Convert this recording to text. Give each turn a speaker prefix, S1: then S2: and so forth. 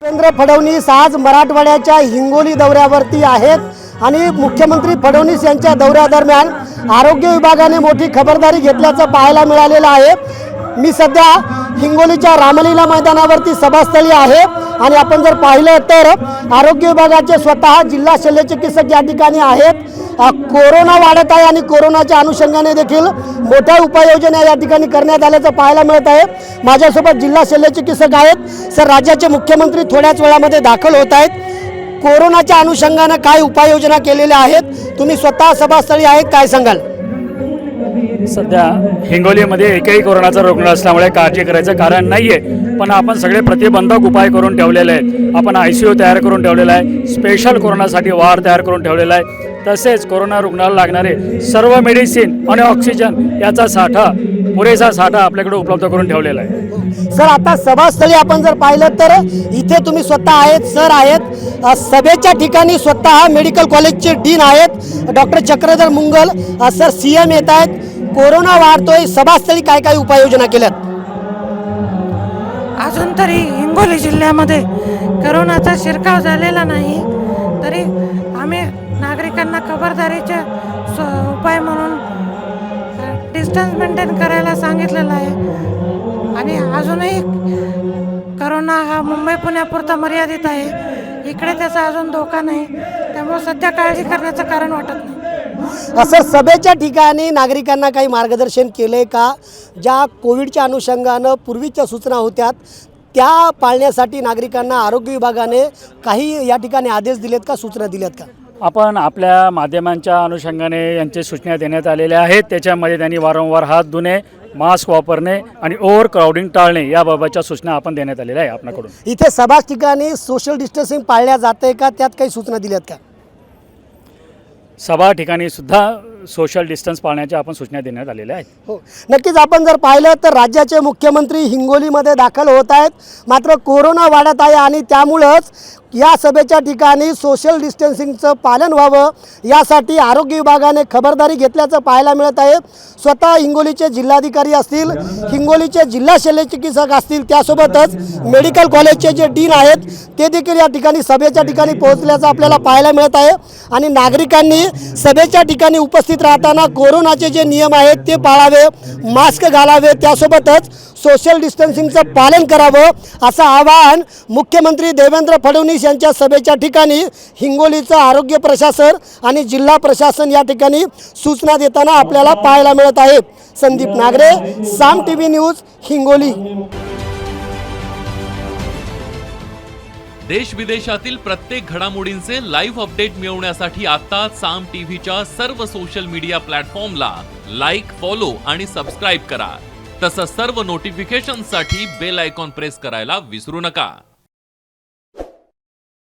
S1: देवेंद्र फडणवीस आज मराठवाड्याच्या हिंगोली दौऱ्यावरती आहेत आणि मुख्यमंत्री फडणवीस यांच्या दौऱ्यादरम्यान आरोग्य विभागाने मोठी खबरदारी घेतल्याचं पाहायला मिळालेलं आहे। मी सध्या हिंगोलीच्या रामलीला मैदानावरती सभास्थळी आहे आणि आपण जर पाहिलं तर आरोग्य विभागाचे स्वतः जिल्हा शल्यचिकित्सक या ठिकाणी आहेत। कोरोना वाढत आहे आणि कोरोनाच्या अनुषंगाने देखील मोठ्या उपाययोजना या ठिकाणी करण्यात आल्याचं पाहायला मिळत आहे। माझ्यासोबत जिल्हा शल्यचिकित्सक आहेत। सर, राज्याचे मुख्यमंत्री थोड्याच वेळामध्ये दाखल होत आहेत। कोरोनाच्या अनुषंगाने काय उपाययोजना केलेल्या आहेत? तुम्ही स्वतः सभास्थळी आहेत, काय सांगाल?
S2: सध्या हिंगोलीमध्ये एकही कोरोनाचा रुग्ण असल्यामुळे काळजी करायचं कारण नाही आहे, पण आपण सगळे प्रतिबंधक उपाय करून ठेवलेले आहेत। आपण ICU तयार करून ठेवलेला आहे, स्पेशल कोरोनासाठी वार्ड तयार करून ठेवलेला आहे। तसेच कोरोना रुग्णाला लागणारे सर्व मेडिसिन आणि ऑक्सिजन याचा साठा, पुरेसा साठा आपल्याकडे उपलब्ध करून ठेवलेला आहे।
S1: सर, आता सभास्थळी आपण जर पाहिलं तर इथे तुम्ही स्वतः आहेत, सर आहेत। सभेच्या ठिकाणी स्वतः मेडिकल कॉलेजचे डीन आहेत डॉक्टर चक्रधर मुंगल, सर CM येत आहेत। कोरोना वाढतोय, सभास्थळी काय काय उपाययोजना केल्यात?
S3: अजून तरी हिंगोली जिल्ह्यामध्ये कोरोनाचा शिरकाव झालेला नाही, तरी आम्ही नागरिकांना खबरदारीचे उपाय म्हणून डिस्टन्स मेंटेन करायला सांगितलेलं आहे। आणि अजूनही कोरोना हा मुंबई पुण्यापुरता मर्यादित आहे, इकडे त्याचा अजून धोका नाही, त्यामुळे सध्या काळजी करण्याचं कारण वाटत नाही।
S1: सर, सभेच्या ठिकाणी नागरिकांना काही मार्गदर्शन केले का? ज्या कोविडच्या अनुषंगानं पूर्वीच्या सूचना होत्या त्या पाळण्यासाठी नागरिकांना आरोग्य विभागाने काही या ठिकाणी आदेश दिलेत का, सूचना दिल्यात का?
S2: आपण आपल्या माध्यमांच्या अनुषंगाने यांचे सूचना देण्यात आलेल्या आहेत। त्याच्यामध्ये त्यांनी वारंवार हात धुणे, मास्क वापरणे आणि ओव्हर क्राउडिंग टाळणे याबाबतच्या सूचना आपण देण्यात आलेल्या आहे आपल्याकडून।
S1: इथे सभा ठिकाणी सोशल डिस्टन्सिंग पाळल्या जाते का, त्यात काही सूचना दिल्यात का?
S2: सभा ठिकाणी सुद्धा सोशल डिस्टन्स पाळण्याच्या आपण सूचना देण्यात आलेल्या आहेत।
S1: हो, नक्कीच आपण जर पाहिलं तर राज्याचे मुख्यमंत्री हिंगोलीमध्ये दाखल होत आहेत, मात्र कोरोना वाढत आहे आणि त्यामुळंच या सभेच्या ठिकाणी सोशल डिस्टन्सिंगचं पालन व्हावं यासाठी आरोग्य विभागाने खबरदारी घेतल्याचं पाहायला मिळत आहे। स्वतः हिंगोलीचे जिल्हाधिकारी असतील, हिंगोलीचे जिल्हा शल्यचिकित्सक असतील, त्यासोबतच मेडिकल कॉलेजचे जे डीन आहेत ते देखील या ठिकाणी सभेच्या ठिकाणी पोहोचल्याचं आपल्याला पाहायला मिळत आहे। आणि नागरिकांनी सभेच्या ठिकाणी उपस्थित राहताना कोरोनाचे जे नियम आहेत ते पाळावे, मास्क घालावे, त्यासोबतच सोशल डिस्टन्सिंगचं पालन करावं असं आवाहन मुख्यमंत्री देवेंद्र फडणवीस यांच्या सभेच्या ठिकाणी हिंगोलीचं आरोग्य प्रशासन आणि जिल्हा प्रशासन या ठिकाणी सूचना देताना आपल्याला पाहायला मिळत आहे। संदीप नागरे, साम TV न्यूज, हिंगोली।
S4: देश विदेशातील प्रत्येक घडामोडींचे लाईव्ह अपडेट मिळवण्यासाठी आता साम टीव्हीच्या सर्व सोशल मीडिया प्लॅटफॉर्मला लाईक, फॉलो आणि सबस्क्राईब करा। तसंच सर्व नोटिफिकेशनसाठी बेल आयकॉन प्रेस करायला विसरू नका।